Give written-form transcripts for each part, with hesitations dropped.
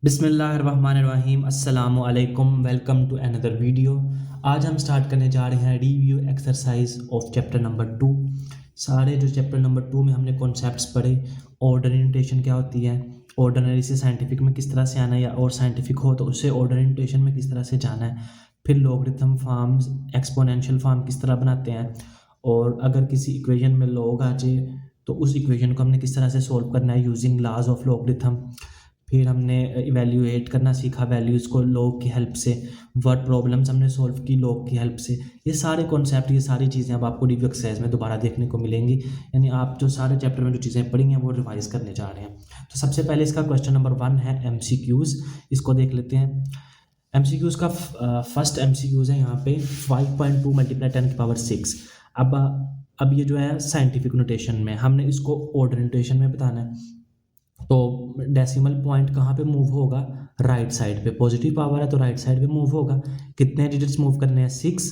बिस्मिल्लाहिर्रहमानिर्रहीम अस्सलामु अलैकुम वेलकम टू अनदर वीडियो। आज हम स्टार्ट करने जा रहे हैं review exercise of chapter number 2। सारे जो चैप्टर नंबर 2 में हमने कॉन्सेप्ट्स पढ़े, ऑर्डर नोटेशन क्या होती है, ऑर्डिनरी से साइंटिफिक में किस तरह से आना है, या और साइंटिफिक हो तो उससे ऑर्डर नोटेशन में किस तरह से जाना है, फिर लॉगरिथम फॉर्म्स, एक्सपोनेंशियल फॉर्म किस तरह बनाते हैं, और अगर किसी इक्वेशन में लॉग आ जाए तो उस इक्वेशन को हमने किस तरह से सॉल्व करना है यूजिंग लॉज ऑफ लॉगरिथम। फिर हमने इवेल्यूएट करना सीखा वैल्यूज़ को लॉग की हेल्प से, वर्ड प्रॉब्लम्स हमने सॉल्व की लॉग की हेल्प से। ये सारे कॉन्सेप्ट, ये सारी चीज़ें अब आपको रिव्यू एक्सरसाइज में दोबारा देखने को मिलेंगी, यानी आप जो सारे चैप्टर में जो चीज़ें पढ़ी हैं वो रिवाइज करने जा रहे हैं। तो सबसे पहले इसका क्वेश्चन नंबर 1 है MCQs, इसको देख लेते हैं। MCQs का फर्स्ट MCQs है यहाँ पे 5.2 × 10⁻⁶। अब ये जो है साइंटिफिक नोटेशन में, हमने इसको ऑर्डर नोटेशन में बताना है। तो डेसिमल पॉइंट कहाँ पे मूव होगा, राइट साइड पे। पॉजिटिव पावर है तो राइट साइड पे मूव होगा। कितने डिजिट्स मूव करने हैं, 6,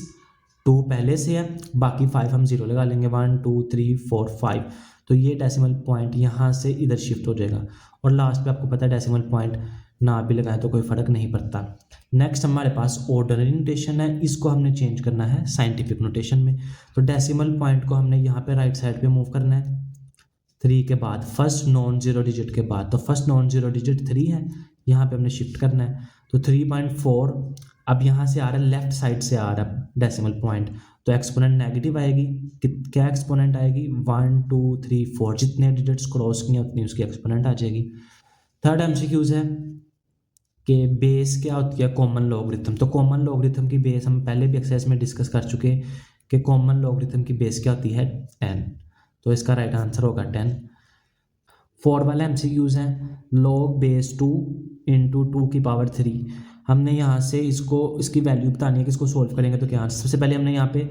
2 पहले से है, बाकी 5 हम 0 लगा लेंगे, 1 2 3 4 5। तो ये डेसिमल पॉइंट यहाँ से इधर शिफ्ट हो जाएगा। और लास्ट पे आपको पता है डेसिमल पॉइंट ना भी लगाए तो कोई फ़र्क नहीं पड़ता। नेक्स्ट हमारे पास ऑर्डनरी नोटेशन है, इसको हमने चेंज करना है साइंटिफिक नोटेशन में। तो डेसिमल पॉइंट को हमने यहाँ पे राइट साइड पे मूव करना है 3 के बाद, फर्स्ट नॉन जीरो डिजिट के बाद। तो फर्स्ट नॉन जीरो डिजिट 3 है, यहाँ पे हमने शिफ्ट करना है। तो 3.4 अब यहाँ से आ रहा है, लेफ्ट साइड से आ रहा है डेसिमल पॉइंट, तो एक्सपोनेंट नेगेटिव आएगी। क्या एक्सपोनेंट आएगी, 1 2 3 4, जितने डिजिट्स क्रॉस किए उतनी उसकी एक्सपोनेंट आ जाएगी। थर्ड MCQs है कि बेस क्या होती है, कॉमन लॉगरिथम। तो कॉमन लॉगरिथम की बेस हम पहले भी एक्सरसाइज में डिस्कस कर चुके हैं कि कॉमन लॉगरिथम की बेस क्या होती है, 10। तो इसका राइट आंसर होगा 10। 4 वाला MCQs है log बेस 2 × 2⁻3। हमने यहाँ से इसकी वैल्यू बतानी है कि इसको सोल्व करेंगे तो क्या आंसर। सबसे पहले हमने यहाँ पे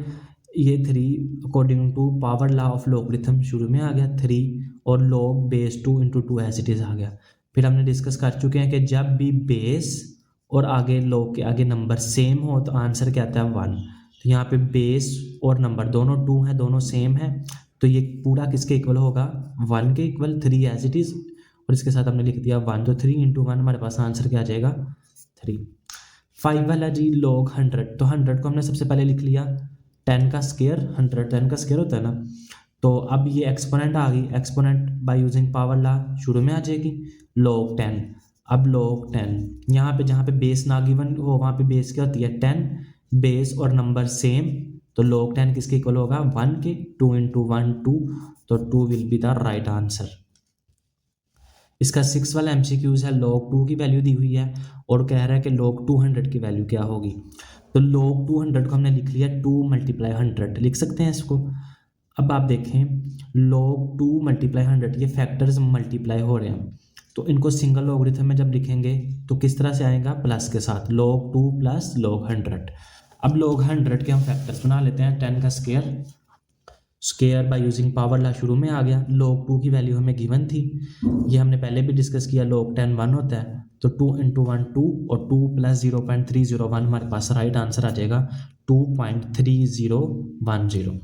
ये 3 according to power law of logarithm शुरू में आ गया 3, और log base 2 × 2 as it is आ गया। फिर हमने डिस्कस कर चुके हैं कि जब भी बेस और आगे log के आगे नंबर सेम हो तो आंसर क्या आता है, 1। तो यहाँ पे बेस और नंबर दोनों 2 हैं, दोनों सेम है, तो ये पूरा किसके इक्वल होगा, 1 के इक्वल, 3 एज इट इज़। और इसके साथ हमने लिख दिया 1, तो 3 × 1 हमारे पास आंसर क्या आ जाएगा, 3। 5 वाला जी log 100। तो 100 को हमने सबसे पहले लिख लिया 10 का स्क्वायर, 100 10 का स्क्वायर होता है ना। तो अब ये एक्सपोनेंट आ गई, exponent bye using power law शुरू में आ जाएगी, log 10। अब log 10 यहाँ पे जहाँ पे बेस ना गिवन हो वहाँ पे बेस क्या होती है, 10, बेस और नंबर सेम, तो log 10 किसके इक्वल होगा, 1 के। 2 × 1 2, तो 2 will be the right answer. इसका 6 वाला MCQs है log 2 की वैल्यू दी हुई है और कह रहा है कि log 200 की वैल्यू क्या होगी। तो log 200 को हमने लिख लिया 2 × 100, लिख सकते हैं इसको। अब आप देखें log 2 × 100, ये फैक्टर्स मल्टीप्लाई हो रहे हैं, तो इनको सिंगल लॉगरिथम में जब लिखेंगे तो किस तरह से आएगा, प्लस के साथ, log 2 + log 100। अब log 100 के हम फैक्टर्स बना लेते हैं। 10 का square by using power law शुरू में आ गया। log 2 की वैल्यू हमें गिवन थी, ये हमने पहले भी डिस्कस किया, log 10 1 होता है, तो 2 × 1 2, और 2 + 0.301 हमारे पास राइट आंसर आ जाएगा 2.3010।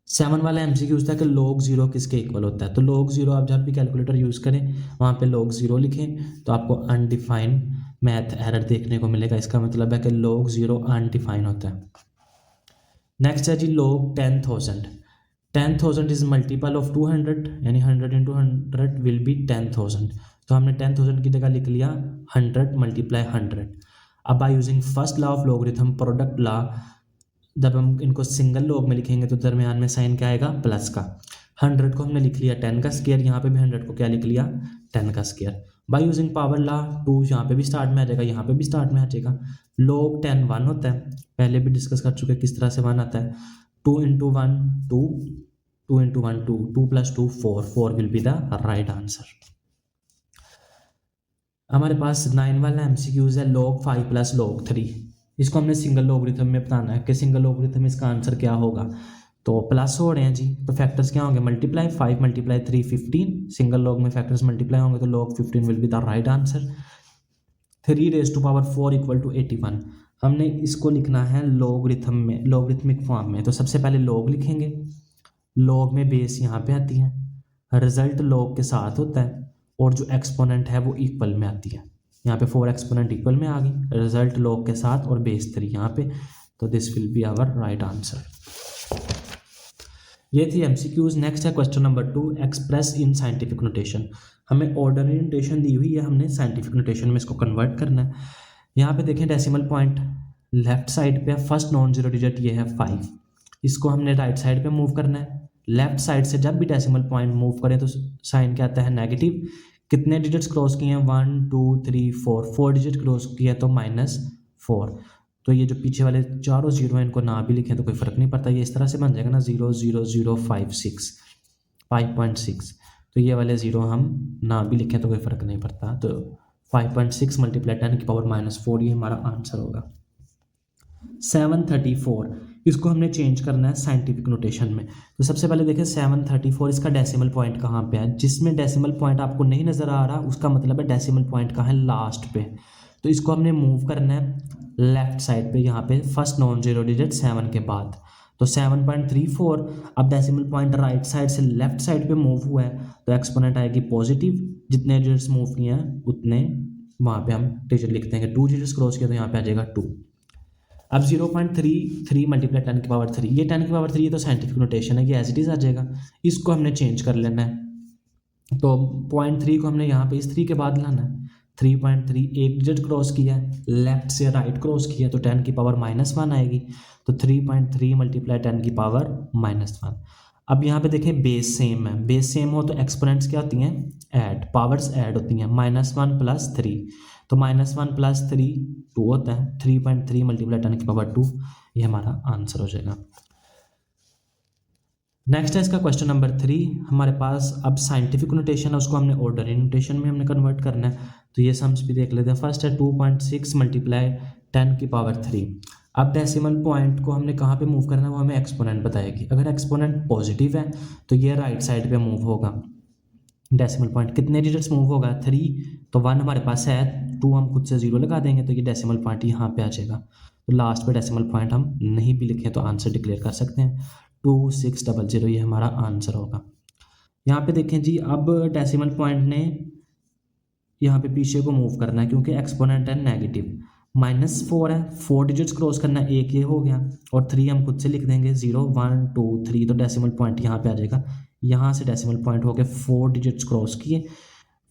7 वाला MCQ था कि log 0 किसके इक्वल होता है। तो log 0 आप जब भी कैलकुलेटर यूज़ करें वहाँ पे log 0 लिखें तो आपको अनडिफाइंड मैथ एरर देखने को मिलेगा। इसका मतलब है कि log 0 अनडिफाइन होता है। नेक्स्ट है जी log 10,000। 10,000 इज मल्टीपल ऑफ 200, यानी 100 × 100 विल बी 10,000। तो हमने 10,000 की जगह लिख लिया 100 × 100। अब by using first law of logarithm, product law, जब हम इनको सिंगल लॉग में लिखेंगे तो दरमियान में साइन क्या आएगा, प्लस का। 100 को हमने लिख लिया 10 का स्क्वायर, यहाँ पे भी 100 को क्या लिख लिया, 10 का square. Bye using power law 2 यहाँ पे भी स्टार्ट में आ जाएगा, यहाँ पे भी स्टार्ट में आ जाएगा। log 10 1 होता है, पहले भी डिस्कस कर चुके हैं किस तरह से 1 आता है। 2 × 1 2, 2 × 1 2, 2 + 2 4, 4 will be the right answer. हमारे पास 9 वाला MCQs है log 5 + log 3। इसको हमने सिंगल लॉगरिथम में बताना है कि सिंगल लॉगरिथम इसका आंसर क्या होगा। तो प्लस हो रहे हैं जी, तो फैक्टर्स क्या होंगे, मल्टीप्लाई, 5 × 3 15, सिंगल लॉग में फैक्टर्स मल्टीप्लाई होंगे तो log 15 will be the right answer. 3⁻⁴ = 81। हमने इसको लिखना है लॉगरिथम में, लॉगरिथमिक फॉर्म में। तो सबसे पहले log लिखेंगे, log में बेस यहाँ पे आती है, रिजल्ट log के साथ होता है और जो एक्सपोनेंट है वो इक्वल में आती है। यहाँ पे 4 एक्सपोनेंट इक्वल में आ गई, रिजल्ट लॉग के साथ और बेस 3 यहाँ पे, तो this will be our right answer. ये थी एमसीक्यूज। नेक्स्ट है question number 2, express in scientific notation. हमें ऑर्डनरी नोटेशन दी हुई है, हमने साइंटिफिक नोटेशन में इसको कन्वर्ट करना है। यहाँ पे देखें डेसिमल पॉइंट लेफ्ट साइड पे, फर्स्ट नॉन जीरो डिजिट ये है 5, इसको हमने राइट साइड पे मूव करना है। लेफ्ट साइड से जब भी डेसिमल पॉइंट मूव करें तो साइन क्या आता है, नेगेटिव। कितने डिजिट्स क्रॉस किए हैं, 1 2 3 4 डिजिट क्रॉस किया तो -4। तो ये जो पीछे वाले चारों जीरो हैं इनको ना भी लिखें तो कोई फ़र्क नहीं पड़ता, ये इस तरह से बन जाएगा ना 0 0 0 5 6 5.6। तो ये वाले ज़ीरो हम ना भी लिखें तो कोई फ़र्क नहीं पड़ता। तो 5.6 मल्टीप्लाई 10 की पावर -4 ये हमारा आंसर होगा। 734 इसको हमने चेंज करना है साइंटिफिक नोटेशन में। तो सबसे पहले देखें 734 इसका डेसिमल पॉइंट कहाँ पे है। जिसमें डेसिमल पॉइंट आपको नहीं नज़र आ रहा उसका मतलब है डेसिमल पॉइंट कहाँ है, लास्ट पे। तो इसको हमने मूव करना है लेफ्ट साइड पे, यहाँ पे फर्स्ट नॉन जीरो डिजिट 7 के बाद। तो 7.34 अब डेसिमल पॉइंट राइट साइड से लेफ्ट साइड पे मूव हुआ है तो एक्सपोनेंट आएगी पॉजिटिव। जितने डिजिट्स मूव किए हैं उतने वहाँ पे हम डिजिट लिख देंगे। 2 डिजिट्स क्रॉस किया तो यहाँ पे आ जाएगा 2। अब 0.33 मल्टीप्लाई 10 की पावर 3, ये 10 की पावर 3 ये तो साइंटिफिक नोटेशन है, ये एज इट इज़ आ जाएगा। इसको हमने चेंज कर लेना है। तो 0.3 को हमने यहाँ पे इस 3 के बाद लाना है। 3.3 एक डिजिट क्रॉस किया है, लेफ्ट से राइट क्रॉस किया तो 10 की पावर -1 आएगी। तो 3.3 मल्टीप्लाई 10 की पावर -1। अब यहाँ पे देखें बेस सेम है, बेस सेम हो तो एक्सपोनेंट्स क्या होती हैं, ऐड, पावर्स ऐड होती हैं। -1 + 3 तो -1 + 3 2 होता है। 3.3 मल्टीप्लाई 10 की पावर 2 ये हमारा आंसर हो जाएगा। नेक्स्ट है इसका क्वेश्चन नंबर 3। हमारे पास अब साइंटिफिक नोटेशन है उसको हमने ऑर्डनरी नोटेशन में हमने कन्वर्ट करना है। तो ये सम्स भी देख लेते हैं। फर्स्ट है 2.6 मल्टीप्लाई 10 की पावर 3। अब डेसिमल पॉइंट को हमने कहाँ पे मूव करना है वो हमें एक्सपोनेंट बताएगी। अगर एक्सपोनेंट पॉजिटिव है तो ये राइट साइड पे मूव होगा। डेसिमल पॉइंट कितने डिजिट्स मूव होगा, 3। तो 1 हमारे पास है, 2 हम खुद से 0 लगा देंगे तो ये डेसिमल पॉइंट यहाँ पे आ जाएगा। तो लास्ट पे डेसिमल पॉइंट हम नहीं भी लिखें तो आंसर डिक्लेयर कर सकते हैं। 2600 ये हमारा आंसर होगा। यहाँ पे देखें जी, अब डेसिमल पॉइंट ने यहाँ पे पीछे को मूव करना है क्योंकि एक्सपोनेंट है नेगेटिव। -4 है, 4 डिजिट्स क्रॉस करना है, एक ये हो गया और 3 हम खुद से लिख देंगे 0 1 2 3। तो डेसिमल पॉइंट यहाँ पे आ जाएगा। यहाँ से डेसिमल पॉइंट हो गए 4 डिजिट्स क्रॉस किए,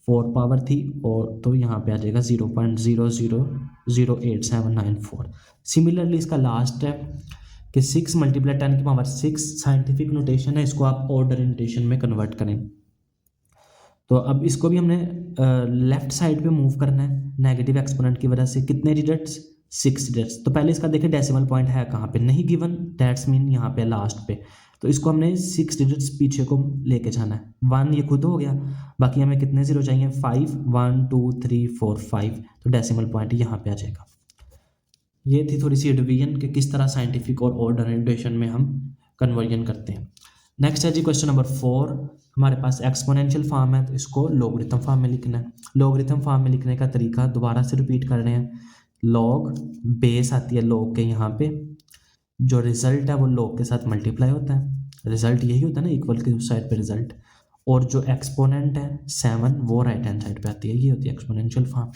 4 पावर थी और तो यहाँ पे आ जाएगा 0.000874। सिमिलरली इसका लास्ट है कि 6 मल्टीप्लाई 10 की पावर 6 साइंटिफिक नोटेशन है, इसको आप ऑर्डर नोटेशन में कन्वर्ट करें। तो अब इसको भी हमने लेफ्ट साइड पे मूव करना है नेगेटिव एक्सपोनेंट की वजह से। कितने डिजिट्स, 6 डिजिट्स। तो पहले इसका देखिए डेसिमल पॉइंट है कहाँ पे, नहीं गिवन, दैट्स मीन यहाँ पे लास्ट पे। तो इसको हमने 6 डिजिट्स पीछे को लेके जाना है। 1 ये खुद हो गया, बाकी हमें कितने ज़ीरो चाहिए, 5 1 2 3 4 5। तो डेसिमल पॉइंट यहाँ पे आ जाएगा। ये थी थोड़ी सी डिवीजन कि किस तरह साइंटिफिक और ऑर्डर नोटेशन में हम कन्वर्जन करते हैं। नेक्स्ट है जी क्वेश्चन नंबर 4। हमारे पास एक्सपोनेंशियल फॉर्म है तो इसको लॉगरिथम फॉर्म में लिखना है। लॉगरिथम फॉर्म में लिखने का तरीका दोबारा से रिपीट कर रहे हैं। लॉग, बेस आती है लॉग के यहाँ पे, जो रिजल्ट है वो लॉग के साथ मल्टीप्लाई होता है। रिजल्ट यही होता है ना, इक्वल के उस साइड पे रिजल्ट। और जो एक्सपोनेंट है 7 वो राइट हैंड साइड पे आती है, ये होती है एक्सपोनेंशियल फॉर्म।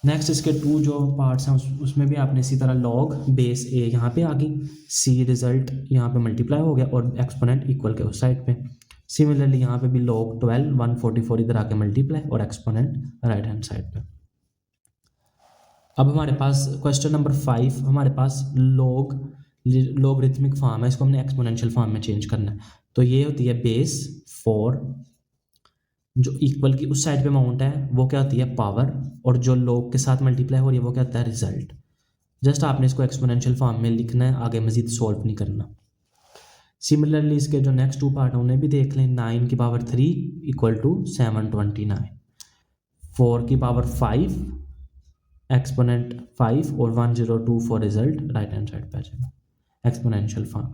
नेक्स्ट इसके 2 जो पार्ट्स हैं उसमें भी आपने इसी तरह लॉग, बेस ए यहाँ पे आ गई, सी रिजल्ट यहाँ पे मल्टीप्लाई हो गया और एक्सपोनेंट इक्वल के उस साइड पे। सिमिलरली यहाँ पे भी लॉग 12 144 इधर आके मल्टीप्लाई और एक्सपोनेंट राइट हैंड साइड पे। अब हमारे पास क्वेश्चन नंबर 5, हमारे पास लॉगरिथमिक फॉर्म है, इसको हमने एक्सपोनेंशियल फॉर्म में चेंज करना है। तो ये होती है बेस 4, जो इक्वल की उस साइड पे अमाउंट है वो क्या होती है, पावर, और जो लॉग के साथ मल्टीप्लाई हो रही है वो क्या होता है, रिजल्ट। जस्ट आपने इसको एक्सपोनेंशियल फॉर्म में लिखना है, आगे मजीद सॉल्व नहीं करना। सिमिलरली इसके जो नेक्स्ट 2 पार्ट हैं उन्हें भी देख लें। 9 की पावर 3 = 729, 4 की पावर 5 एक्सपोनेंट 5 और 1024 रिजल्ट राइट हैंड साइड पे आ जाएगा, एक्सपोनेंशियल फॉर्म।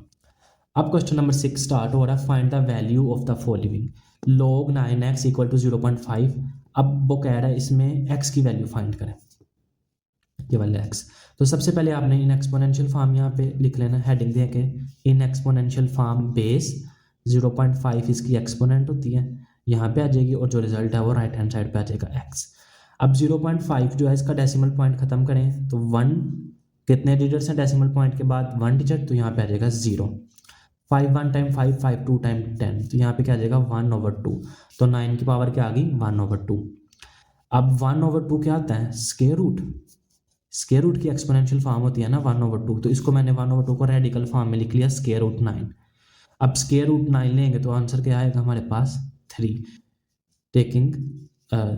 अब क्वेश्चन नंबर 6 स्टार्ट हो रहा है। Find the value of the following. log 9x = 0.5। अब वो कह रहा है इसमें x की वैल्यू फाइंड करें, ये वाले x। तो सबसे पहले आपने इन एक्सपोनेंशियल फॉर्म यहाँ पे लिख लेना, हेडिंग दे के इन एक्सपोनेंशियल फॉर्म बेस 0.5 इसकी एक्सपोनेंट होती है, यहाँ पे आ जाएगी और जो रिजल्ट है वो राइट हैंड साइड पे आ जाएगा x। अब 0.5 जो है इसका डेसिमल पॉइंट खत्म करें तो 1 कितने डिजिट्स हैं डेसिमल पॉइंट के बाद 1 डिजिट, तो यहाँ पे आ जाएगा 0। 5 1 टाइम 5 5 2 टाइम 10, तो यहाँ पे क्या आ जाएगा 1/2, तो 9 की पावर क्या आ गई 1/2। अब 1/2 क्या आता है स्क्वायर रूट, स्क्वायर रूट की एक्सपोनेंशियल फॉर्म होती है ना 1/2, तो इसको मैंने 1/2 को रेडिकल फॉर्म में लिख लिया स्क्वायर रूट 9। अब स्क्वायर रूट 9 लेंगे तो आंसर क्या आएगा हमारे पास 3। Taking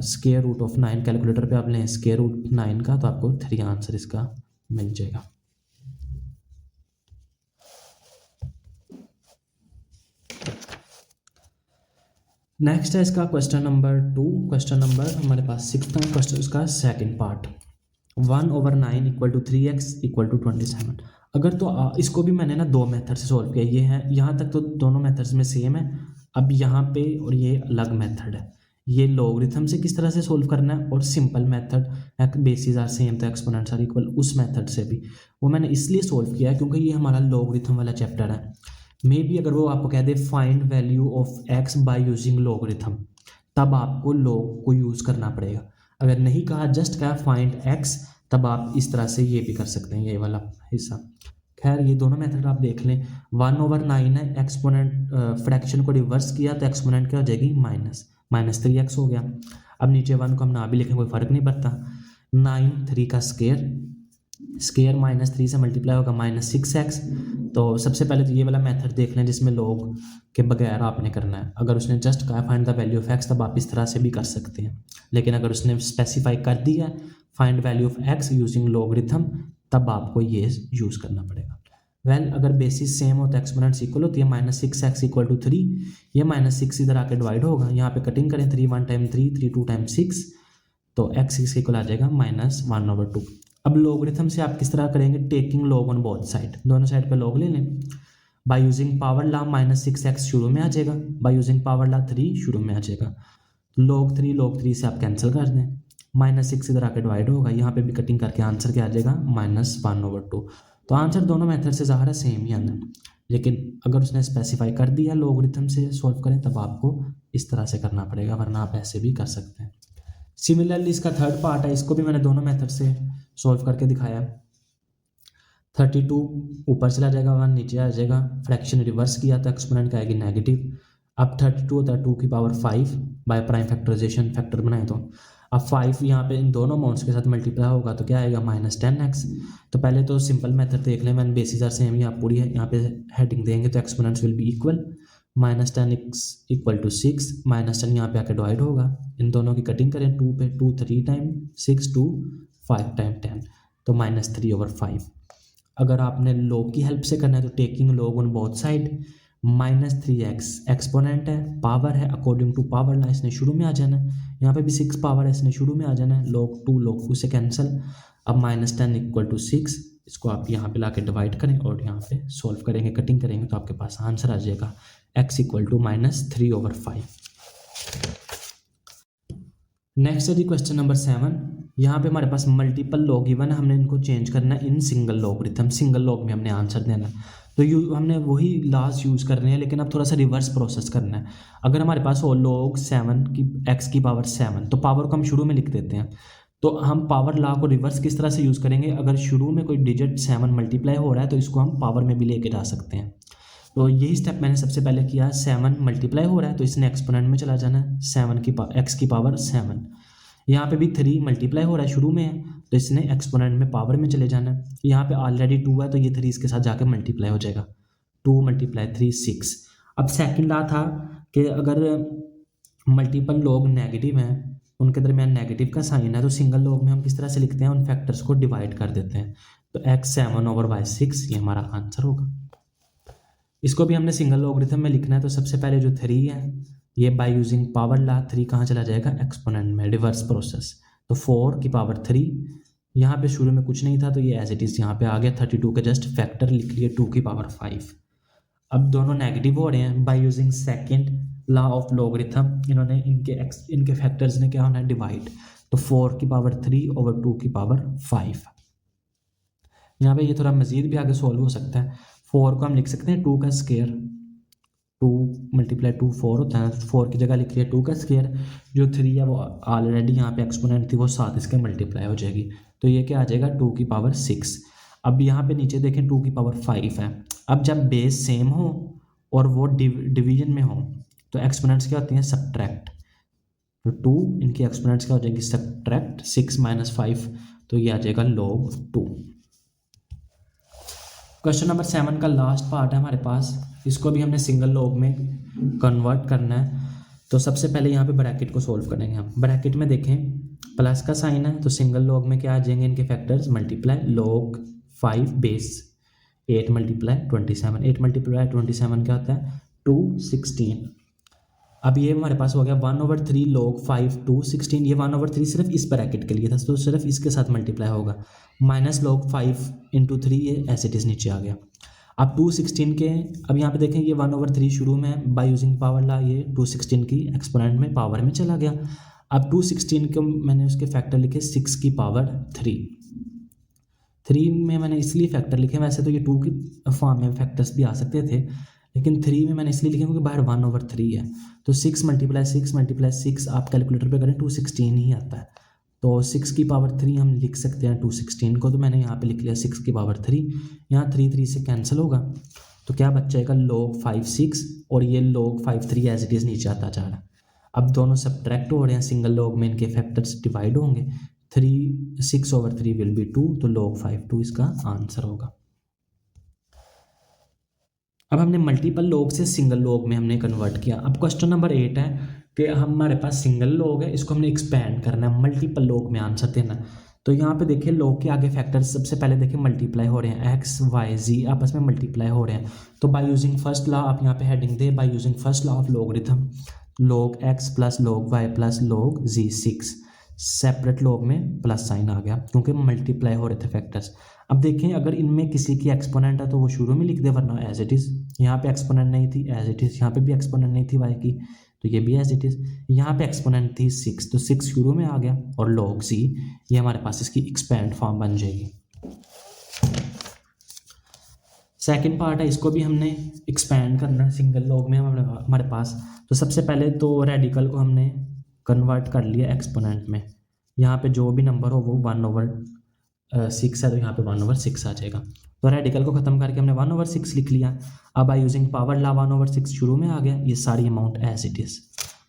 square root of 9, calculator पे आप लें स्क्वायर रूट 9 का तो आपको 3 आंसर इसका मिल जाएगा। नेक्स्ट है इसका क्वेश्चन नंबर 2। क्वेश्चन नंबर हमारे पास 6 क्वेश्चन, उसका सेकंड पार्ट 1/9 = 3x = 27। अगर तो इसको भी मैंने ना दो मेथड से सॉल्व किया, ये है यहाँ तक तो दोनों मेथड्स में सेम है। अब यहाँ पे और ये अलग मेथड है, ये लॉगरिथम से किस तरह से सॉल्व करना है और simple method bases are same तो एक्सपोनेंट्स आर इक्वल उस मेथड से भी, वो मैंने इसलिए सॉल्व किया है क्योंकि ये हमारा लॉगरिथम वाला चैप्टर है। मे बी अगर वो आपको कह they find value of x by using logarithm, तब आपको लॉग को यूज़ करना पड़ेगा। अगर नहीं कहा जस्ट कहा फाइंड x, तब आप इस तरह से ये भी कर सकते हैं, ये वाला हिस्सा। खैर ये दोनों मेथड आप देख लें। 1/9 है, एक्सपोनेंट फ्रैक्शन को रिवर्स किया तो एक्सपोनेंट क्या हो जाएगी -3x हो गया। अब नीचे 1 को हम ना भी लिखें कोई फ़र्क नहीं पड़ता। 9 3 का स्क्वायर -3 से मल्टीप्लाई होगा -6x। तो सबसे पहले तो ये वाला मेथड देख लें जिसमें लॉग के बगैर आपने करना है। अगर उसने जस्ट कहा find the value of x, तब आप इस तरह से भी कर सकते हैं, लेकिन अगर उसने स्पेसिफाई कर दिया find value of x using logarithm, तब आपको ये यूज़ करना पड़ेगा। अगर बेसिस सेम हो तो एक्सपोनेंट्स इक्वल होती है। -6x = 3, ये -6 इधर आके डिवाइड होगा, यहाँ पे कटिंग करें 3 1 टाइम 3 3 2 टाइम 6, तो x इसके इक्वल आ जाएगा -1/2। अब लॉगरिथम से आप किस तरह करेंगे, taking log on both side, दोनों साइड पे लॉग ले लें। Bye using power law -6x शुरू में आ जाएगा, बाय यूजिंग पावर लॉ 3 शुरू में आ जाएगा। log 3 से आप कैंसिल कर दें, -6 इधर आके डिवाइड होगा, यहाँ पे भी कटिंग करके आंसर क्या आ जाएगा -1/2। तो आंसर दोनों मेथड से ज़ाहिर है सेम ही आना, लेकिन अगर उसने स्पेसिफाई कर दिया लॉगरिथम से सॉल्व करें, तब आपको इस तरह से करना पड़ेगा, वरना आप ऐसे भी कर सकते हैं। सिमिलरली इसका थर्ड पार्ट है, इसको भी मैंने दोनों मेथड से सॉल्व करके दिखाया। 32 ऊपर चला जाएगा, 1 नीचे आ जाएगा, फ्रैक्शन रिवर्स किया तो एक्सपोनेंट क्या आएगी नेगेटिव। अब 32 होता है 2 की power 5 by prime factorization, factor बनाए तो अब 5 यहाँ पे इन दोनों अमाउंट्स के साथ मल्टीप्लाई होगा तो क्या आएगा -10x। तो पहले तो सिंपल मेथड देख लें, मैंने बेसिस आर सेम यहाँ पूरी है, यहाँ पे हेडिंग देंगे तो exponents will be equal. -10x = 6, -10 यहाँ पे आके डिवाइड होगा, इन दोनों की कटिंग करें 2 पे 2 3 टाइम 6 2 5 टाइम 10, तो -3/5। अगर आपने लॉग की हेल्प से करना है तो taking log on both side, -3x exponent है, पावर है, अकॉर्डिंग टू पावर लॉ इसने शुरू में आ जाना है, यहाँ पे भी 6 पावर है इसने शुरू में आ जाना है, log 2 से कैंसिल। अब -10 = 6, इसको आप यहाँ पे लाके डिवाइड करें और यहाँ पे सॉल्व करेंगे, कटिंग करेंगे तो आपके पास आंसर आ जाएगा x = -3/5। नेक्स्ट है जी क्वेश्चन नंबर 7। यहाँ पे हमारे पास मल्टीपल लॉग गिवन है, हमने इनको चेंज करना है in single logarithm, single log में हमने आंसर देना है। तो हमने वही लॉज यूज़ करने हैं, लेकिन अब थोड़ा सा रिवर्स प्रोसेस करना है। अगर हमारे पास हो log 7 की x की पावर 7, तो पावर को हम शुरू में लिख देते हैं, तो हम पावर लॉ को रिवर्स किस तरह से यूज़ करेंगे, अगर शुरू में कोई डिजिट 7 मल्टीप्लाई हो रहा है तो इसको हम पावर में भी लेके जा सकते हैं। तो यही स्टेप मैंने सबसे पहले किया, 7 मल्टीप्लाई हो रहा है तो इसने एक्सपोनेंट में चला जाना है, 7 की x की पावर 7। यहाँ पे भी 3 मल्टीप्लाई हो रहा है शुरू में है तो इसने एक्सपोनेंट में पावर में चले जाना है। यहाँ पे ऑलरेडी 2 है तो ये 3 इसके साथ जाकर मल्टीप्लाई हो जाएगा, 2 × 3 6। अब सेकंड लॉ था कि अगर मल्टीपल लॉग नेगेटिव हैं, उनके दरमियान नेगेटिव का साइन है, तो सिंगल लॉग में हम किस तरह से लिखते हैं, उन फैक्टर्स को डिवाइड कर देते हैं। तो x 7/6 ये हमारा आंसर होगा। इसको भी हमने सिंगल लॉगरिथम में लिखना है, तो सबसे पहले जो 3 है ये बाय यूजिंग पावर लॉ 3 कहाँ चला जाएगा एक्सपोनेंट में, रिवर्स प्रोसेस। तो 4 की पावर 3, यहाँ पे शुरू में कुछ नहीं था तो ये एज इट इज़ यहाँ पे आ गया, 32 के जस्ट फैक्टर लिख लिए 2 की पावर 5। अब दोनों नेगेटिव हो रहे हैं, by using second law of logarithm इन्होंने इनके फैक्टर्स ने क्या होना है डिवाइड, तो 4 की पावर 3/2 की पावर 5। यहाँ पे ये थोड़ा मज़ीद भी आगे सॉल्व हो सकता है। 4 को हम लिख सकते हैं 2 का स्क्वायर 2 × 2 4 होता है, 4 की जगह लिख लिया 2 का स्क्वायर, जो 3 है वो ऑलरेडी यहाँ पे एक्सपोनेंट थी वो 7 इसके मल्टीप्लाई हो जाएगी, तो ये क्या आ जाएगा 2⁻6। अब यहाँ पे नीचे देखें 2⁻5 है। अब जब बेस सेम हो और वो डिवीजन में हो तो एक्सपोनेंट्स क्या होती हैं, सब्ट्रैक्ट, तो 2 इनकी एक्सपोनेंट्स क्या हो जाएगी, सब्ट्रैक्ट 6 - 5, तो ये आ जाएगा log 2। क्वेश्चन नंबर 7 का लास्ट पार्ट है हमारे पास, इसको भी हमने सिंगल लॉग में कन्वर्ट करना है। तो सबसे पहले यहाँ पे ब्रैकेट को सोल्व करेंगे हम। ब्रैकेट में देखें प्लस का साइन है, तो सिंगल लॉग में क्या आ जाएंगे इनके फैक्टर्स, मल्टीप्लाई log 5 बेस 8 × 27, 8 × 27 क्या होता है 216। अब ये हमारे पास हो गया 1/3 log 5 216, ये 1/3 सिर्फ इस ब्रैकेट के लिए था, तो सिर्फ इसके साथ मल्टीप्लाई होगा, माइनस log 5 × 3, ये ऐसे इट इज नीचे आ गया। अब 216 के, अब यहाँ पे देखें ये 1/3 शुरू में बाय यूजिंग पावर ला, ये 216 की एक्सपोनेंट में पावर में चला गया। अब 216 को मैंने उसके फैक्टर लिखे 6⁻3, 3 में मैंने इसलिए फैक्टर लिखे, वैसे तो ये 2 की फॉर्म में फैक्टर्स भी आ सकते थे, लेकिन 3 में मैंने इसलिए लिखे क्योंकि बाहर 1/3 है, तो 6 × 6 आप कैलकुलेटर पे करें 216 ही आता है, तो 6⁻3 हम लिख सकते हैं 216 को, तो मैंने यहाँ पे लिख लिया 6⁻3, यहाँ 3 से कैंसिल होगा, तो क्या बच जाएगा log 5 6, और ये log 5 3 एज इट इज़ नीचे आता जा रहा है। अब दोनों सब्ट्रैक्ट हो रहे हैं, सिंगल लॉग में इनके फैक्टर्स डिवाइड होंगे, 6/3 विल बी 2, तो log 5 2 इसका आंसर होगा। अब हमने मल्टीपल लॉग से सिंगल लॉग में हमने कन्वर्ट किया। अब क्वेश्चन नंबर 8 है कि हमारे पास सिंगल लॉग है, इसको हमने एक्सपैंड करना है, मल्टीपल लॉग में आंसर देना है। तो यहाँ पे देखिए लॉग के आगे फैक्टर्स सबसे पहले देखिए मल्टीप्लाई हो रहे हैं, x y z आपस में मल्टीप्लाई हो रहे हैं, तो बाय यूजिंग फर्स्ट लॉ, आप यहाँ पे heading they by using first law of logarithm, log x + log y + log z 6, separate log में प्लस साइन आ गया क्योंकि मल्टीप्लाई हो रहे थे फैक्टर्स। अब देखें अगर इनमें किसी की एक्सपोनेंट है तो वो शुरू में लिख दे, वरना एज इट इज़, यहाँ पे एक्सपोनेंट नहीं थी एज इट इज़, यहाँ पे भी एक्सपोनेंट नहीं थी y की, तो ये भी एज इट इज़, यहाँ पे एक्सपोनेंट थी 6, तो 6 शुरू में आ गया, और log c ये हमारे पास इसकी एक्सपैंड फॉर्म बन जाएगी। सेकंड पार्ट है, इसको भी हमने एक्सपैंड करना है सिंगल लॉग में हमारे पास। तो सबसे पहले तो रेडिकल को हमने कन्वर्ट कर लिया एक्सपोनेंट में, यहाँ पे जो भी नंबर हो वो 1/6 है, तो यहाँ पे 1/6 आ जाएगा, तो रेडिकल को ख़त्म करके हमने 1/6 लिख लिया। अब बाय यूजिंग पावर ला 1/6 शुरू में आ गया, ये सारी अमाउंट एज इट इज़।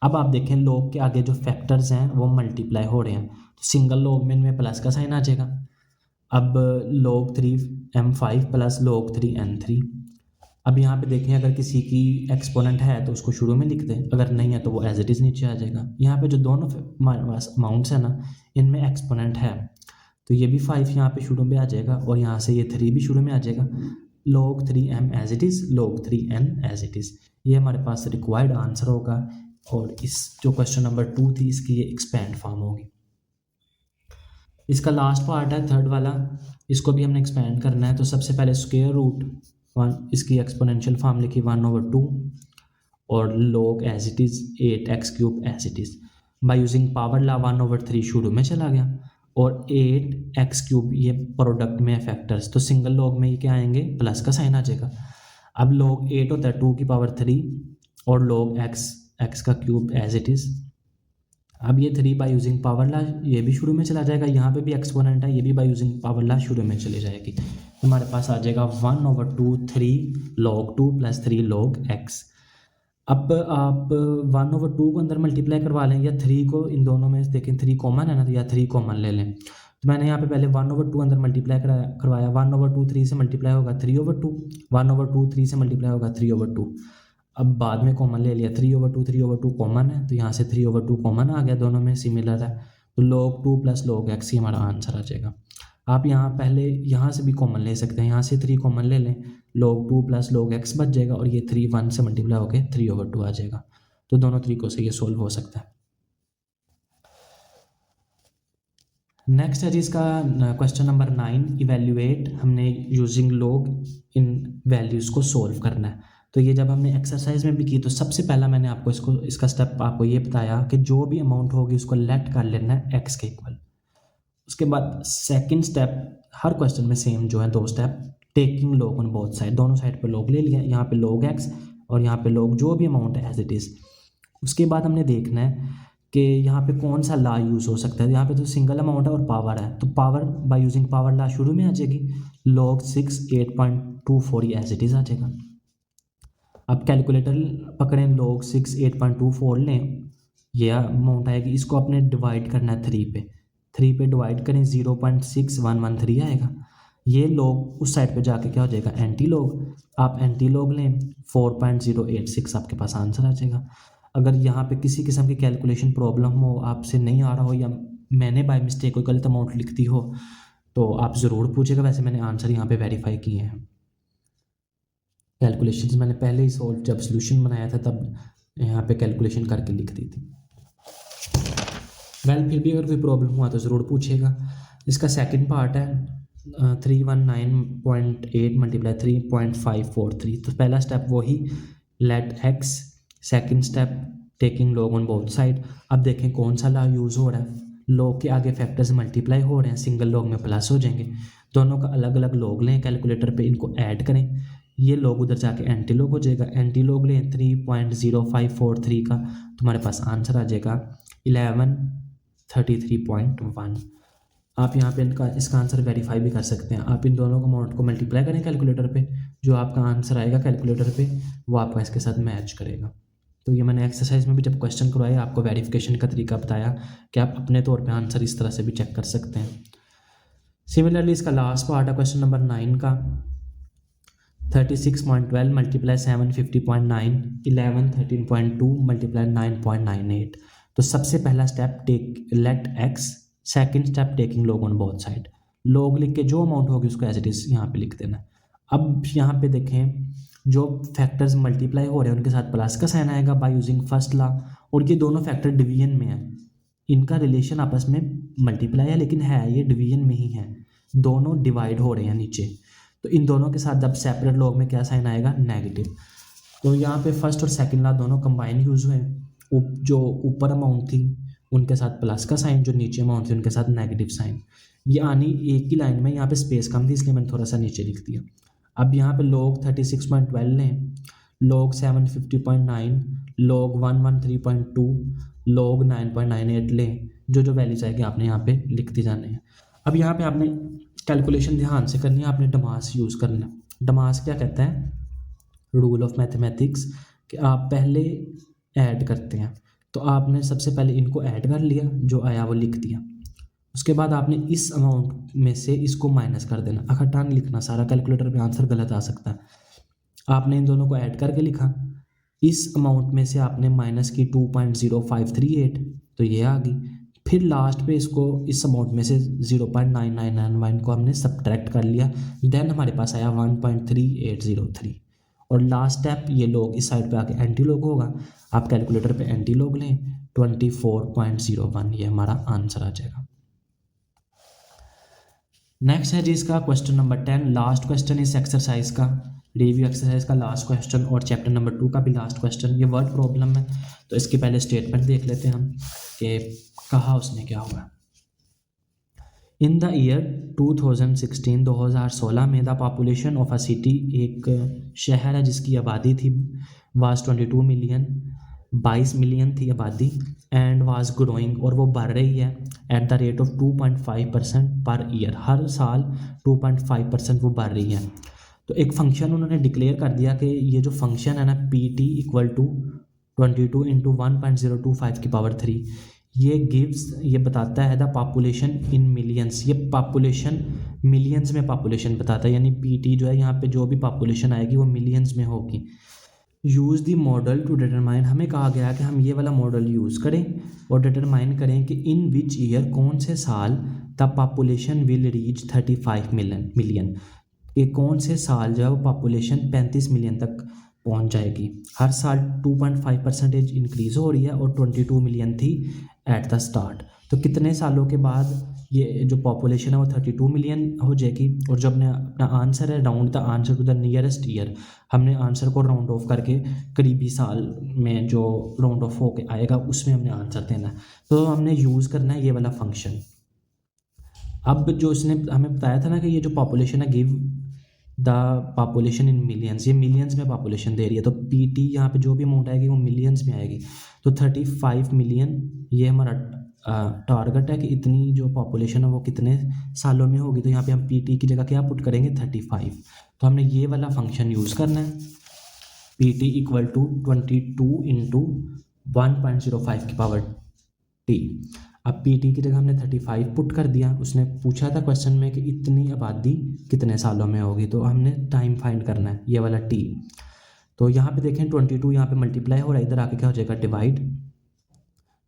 अब आप देखें लॉग के आगे जो फैक्टर्स हैं वो मल्टीप्लाई हो रहे हैं, तो सिंगल लॉग में इनमें प्लस का साइन आ जाएगा। अब log 3m5 + log 3n3, अब यहाँ पे देखें अगर किसी की एक्सपोनेंट है तो उसको शुरू में लिख दें, अगर नहीं है तो वो एज इट इज़ नीचे आ जाएगा। यहाँ पे जो दोनों अमाउंट्स हैं ना इनमें एक्सपोनेंट है, तो ये भी 5 यहाँ पे शुरू में आ जाएगा, और यहाँ से ये 3 भी शुरू में आ जाएगा, log 3m as it is, log 3n as it is, ये हमारे पास रिक्वायर्ड आंसर होगा। और इस जो क्वेश्चन नंबर 2 थी इसकी ये एक्सपैंड फॉर्म होगी। इसका लास्ट पार्ट है थर्ड वाला, इसको भी हमने एक्सपैंड करना है। तो सबसे पहले स्क्वायर रूट 1, इसकी एक्सपोनेंशियल फॉर्म लिखी 1/2, और log as it is 8x³ as it is, by using power law 1/3 शुरू में चला गया, और 8x³ ये प्रोडक्ट में फैक्टर्स, तो सिंगल लॉग में ये क्या आएंगे, प्लस का साइन आ जाएगा। अब log 8 होता है 2⁻3, और log x³ as it is. अब ये 3 बाय यूजिंग पावर ला ये भी शुरू में चला जाएगा, यहाँ पे भी एक्सपोनेंट है, ये भी बाय यूजिंग पावर ला शुरू में चली जाएगी, हमारे पास आ जाएगा 1/2 3 log 2 + 3 log x। अब आप 1/2 को अंदर मल्टीप्लाई करवा लें, या 3 को इन दोनों में देखें 3 कॉमन है ना, तो या 3 कॉमन ले लें। तो मैंने यहाँ पे पहले 1/2 अंदर मल्टीप्लाई करवाया, 1/2 3 से मल्टीप्लाई होगा 3/2, 1/2 3 से मल्टीप्लाई होगा 3/2। अब बाद में कॉमन ले लिया, 3/2 कॉमन है, तो यहाँ से 3/2 कॉमन आ गया, दोनों में सिमिलर है, तो log 2 + log x ही हमारा आंसर आ जाएगा। आप यहाँ पहले यहाँ से भी कॉमन ले सकते हैं, यहाँ से 3 कॉमन ले लें, log 2 + log x बच जाएगा, और ये 3 1 से मल्टीप्लाई होकर 3/2 आ जाएगा। तो दोनों तरीक़ों से ये सोल्व हो सकता है। नेक्स्ट है जी इसका क्वेश्चन नंबर 9, इवेल्युएट, हमने यूजिंग log इन वैल्यूज़ को सोल्व करना है। तो ये जब हमने एक्सरसाइज में भी की, तो सबसे पहला मैंने आपको इसका स्टेप आपको ये बताया कि जो भी अमाउंट होगी उसको लेट कर लेना है x के इक्वल। उसके बाद सेकंड स्टेप, हर क्वेश्चन में सेम जो है 2 step, taking log on both side, दोनों साइड पे log ले लिया, यहाँ पे log x और यहाँ पे लोग, जो भी अमाउंट है एज इट इज़। उसके बाद हमने देखना है कि यहाँ पे कौन सा ला यूज़ हो सकता है। यहाँ पे तो सिंगल अमाउंट है और पावर है, तो पावर बाय यूजिंग पावर ला शुरू में आ जाएगी, log 6 8.24 ये एज इट इज़ आ जाएगा। अब कैलकुलेटर पकड़ें, log 6 8.24 लें, ये अमाउंट आएगी, इसको आपने डिवाइड करना है 3 पे डिवाइड करें 0.6113 आएगा। ये लोग उस साइड पे जाके क्या हो जाएगा, एंटी लोग, आप एंटी लोग लें 4.086 आपके पास आंसर आ जाएगा। अगर यहाँ पे किसी किस्म की कैलकुलेशन प्रॉब्लम हो, आपसे नहीं आ रहा हो, या मैंने बाय मिस्टेक कोई गलत अमाउंट लिख दी हो, तो आप ज़रूर पूछेगा। वैसे मैंने आंसर यहाँ पे वेरीफाई किए हैं, कैलकुलेशंस मैंने पहले ही सॉल्व, जब सोल्यूशन बनाया था तब यहाँ पे कैलकुलेशन करके लिख दी थी। फिर भी अगर कोई प्रॉब्लम हुआ तो ज़रूर पूछेगा। इसका सेकंड पार्ट है 319.8 मल्टीप्लाई 3.543। तो पहला स्टेप वही, let x, second step taking log on both side. अब देखें कौन सा लॉ यूज़ हो रहा है, लॉग के आगे फैक्टर्स मल्टीप्लाई हो रहे हैं, सिंगल लॉग में प्लस हो जाएंगे, दोनों का अलग अलग लॉग लें, कैलकुलेटर पे इनको ऐड करें, ये लॉग उधर जाके एंटी लॉग हो जाएगा, एंटी लॉग लें 3.0543 का, तुम्हारे पास आंसर आ जाएगा 1133.1। आप यहाँ पे इसका आंसर वेरीफाई भी कर सकते हैं। आप इन दोनों को अमाउंट को मल्टीप्लाई करें कैलकुलेटर पे, जो आपका आंसर आएगा कैलकुलेटर पे वो आपका इसके साथ मैच करेगा। तो ये मैंने एक्सरसाइज में भी जब क्वेश्चन करवाया आपको वेरिफिकेशन का तरीका बताया कि आप अपने तौर पे आंसर इस तरह से भी चेक कर सकते हैं। सिमिलरली इसका लास्ट पार्ट है क्वेश्चन नंबर 9 का, 36.12 मल्टीप्लाई 750.9 1113.2 मल्टीप्लाई 9.98। तो सबसे पहला step take let x, second step taking log on both side. Log लिख के जो अमाउंट होगी उसको एज इट इज़ यहाँ पे लिख देना। अब यहाँ पे देखें जो फैक्टर्स मल्टीप्लाई हो रहे हैं उनके साथ प्लस का साइन आएगा बाय यूजिंग फर्स्ट लॉ, और ये दोनों फैक्टर डिवीजन में है, इनका रिलेशन आपस में मल्टीप्लाई है लेकिन है ये डिवीजन में ही है, दोनों डिवाइड हो रहे हैं नीचे, तो इन दोनों के साथ जब सेपरेट लॉग में क्या साइन आएगा, नेगेटिव। तो यहाँ पे फर्स्ट और सेकंड लॉ दोनों कंबाइन यूज हुए, जो ऊपर अमाउंट थी उनके साथ प्लस का साइन, जो नीचे अमाउंट थी उनके साथ नेगेटिव साइन। ये आनी एक ही लाइन में, यहाँ पे स्पेस कम थी इसलिए मैंने थोड़ा सा नीचे लिख दिया। अब यहाँ पे log 36.12 लें, log 750.9, log 113.2, log 9.98 लें, जो जो वैल्यूज आएगी आपने यहाँ पे लिखते जाने हैं। अब यहाँ पे आपने कैलकुलेशन ध्यान से करनी है, आपने डमास यूज़ करना है। डमास क्या कहता है, रूल ऑफ मैथमेटिक्स, कि आप पहले ऐड करते हैं, तो आपने सबसे पहले इनको ऐड कर लिया, जो आया वो लिख दिया, उसके बाद आपने इस अमाउंट में से इसको माइनस कर देना, इकट्ठा नहीं लिखना सारा, कैलकुलेटर पे आंसर गलत आ सकता है। आपने इन दोनों को ऐड करके लिखा, इस अमाउंट में से आपने माइनस की 2.0538, तो ये आ गई। फिर लास्ट पे इसको इस अमाउंट में से 0.9991 को हमने सब्ट्रैक्ट कर लिया, देन हमारे पास आया 1.3803। और लास्ट स्टेप ये लोग इस साइड पे आके एंटी लोग होगा, आप कैलकुलेटर पे एंटी लोग लें 24.01, ये हमारा आंसर आ जाएगा। नेक्स्ट है जी इसका क्वेश्चन नंबर 10, लास्ट क्वेश्चन इस एक्सरसाइज का, रिव्यू एक्सरसाइज का लास्ट क्वेश्चन और चैप्टर नंबर 2 का भी लास्ट क्वेश्चन। ये वर्ड प्रॉब्लम है, तो इसके पहले स्टेटमेंट देख लेते हैं हम कि कहा उसने क्या हुआ। इन द ईयर 2016 में the population of a city, एक शहर है जिसकी आबादी थी वाज 22 मिलियन, 22 मिलियन थी आबादी, एंड वाज ग्रोइंग, और वो बढ़ रही है at the rate of 2.5% per year, हर साल 2.5% वो बढ़ रही है। तो एक फंक्शन उन्होंने डिक्लेयर कर दिया कि ये जो फंक्शन है ना PT इक्वल टू 22 इंटू 1.025 की पावर 3, ये गिव्स, ये बताता है द पॉपुलेशन इन मिलियंस, ये पॉपुलेशन मिलियंस में पॉपुलेशन बताता है, यानी PT जो है यहाँ पे जो भी पॉपुलेशन आएगी वो मिलियंस में होगी। Use the model to determine, हमें कहा गया कि हम ये वाला मॉडल यूज़ करें और डिटरमाइन करें कि इन विच ईयर, कौन से साल, the population will reach 35 million, कि कौन से साल जो है वो पॉपुलेशन 35 मिलियन तक पहुंच जाएगी। हर साल 2.5% इंक्रीज़ हो रही है और 22 मिलियन थी एट द स्टार्ट, तो कितने सालों के बाद ये जो पॉपुलेशन है वो 32 मिलियन हो जाएगी। और जो अपने अपना आंसर है, round the answer to the nearest year, हमने आंसर को राउंड ऑफ करके करीबी साल में जो राउंड ऑफ होके आएगा उसमें हमने आंसर देना है। तो हमने यूज़ करना है ये वाला फंक्शन। अब जो इसने हमें बताया था ना कि ये जो पॉपुलेशन है give the population in millions, ये मिलियंस में पॉपुलेशन दे रही है, तो पीटी यहाँ पे जो भी अमाउंट आएगी वो मिलियंस में आएगी। तो 35 मिलियन ये हमारा टारगेट है कि इतनी जो पॉपुलेशन है वो कितने सालों में होगी। तो यहाँ पे हम पीटी की जगह क्या पुट करेंगे 35। तो हमने ये वाला फंक्शन यूज़ करना है, पीटी इक्वल टू 22 इंटू 1.05 की पावर टी। अब पीटी की जगह हमने 35 पुट कर दिया। उसने पूछा था क्वेश्चन में कि इतनी आबादी कितने सालों में होगी, तो हमने टाइम फाइंड करना है, ये वाला टी। तो यहाँ पे देखें 22 यहाँ पे मल्टीप्लाई हो रहा है, इधर आके क्या हो जाएगा डिवाइड,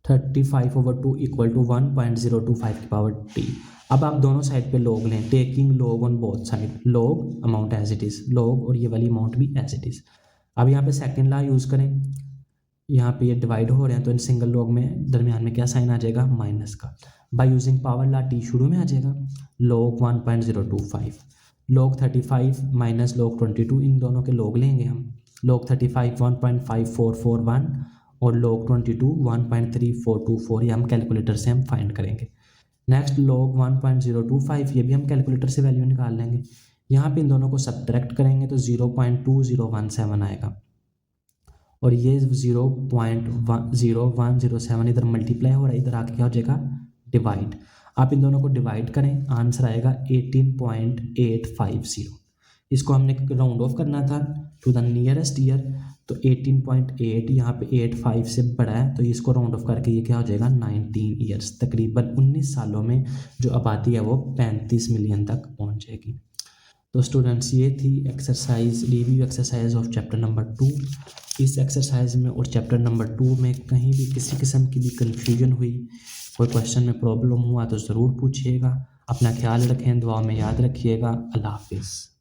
35/2 इक्वल टू 1.025 की पावर टी। अब आप दोनों साइड पे लॉग लें, taking log on both side, log amount as it is, log और ये वाली अमाउंट भी एज इट इज़। अब यहाँ पे सेकंड लॉ यूज़ करें, यहाँ पे ये डिवाइड हो रहे हैं तो इन सिंगल लॉग में दरमियान में क्या साइन आ जाएगा माइनस का। Bye using power law T शुरू में आ जाएगा, लॉग 1.025, लॉग 35 माइनस लॉग 22, इन दोनों के लॉग लेंगे हम। लॉग 35 1.5441 और लॉग 22 1.3424, ये हम कैलकुलेटर से हम फाइंड करेंगे। नेक्स्ट लॉग 1.025, ये भी हम कैलकुलेटर से वैल्यू निकाल लेंगे। यहाँ पे इन दोनों को सब्ट्रैक्ट करेंगे तो 0.2017 आएगा, और ये 0.0107 इधर मल्टीप्लाई हो रहा है, इधर आके क्या हो जाएगा डिवाइड। आप इन दोनों को डिवाइड करें, आंसर आएगा 18.850। इसको हमने राउंड ऑफ करना था टू द नियरेस्ट ईयर, तो 18.8 यहाँ पे 85 से बड़ा है, तो इसको राउंड ऑफ करके ये क्या हो जाएगा 19 ईयर्स, तकरीबन 19 सालों में जो आबादी है वो 35 मिलियन तक पहुँच जाएगी। तो स्टूडेंट्स ये थी exercise, review exercise of chapter number 2। इस एक्सरसाइज में और चैप्टर नंबर 2 में कहीं भी किसी किस्म की भी कन्फ्यूजन हुई, कोई क्वेश्चन में प्रॉब्लम हुआ तो ज़रूर पूछिएगा। अपना ख्याल रखें, दुआ में याद रखिएगा। अल्लाह हाफिज़।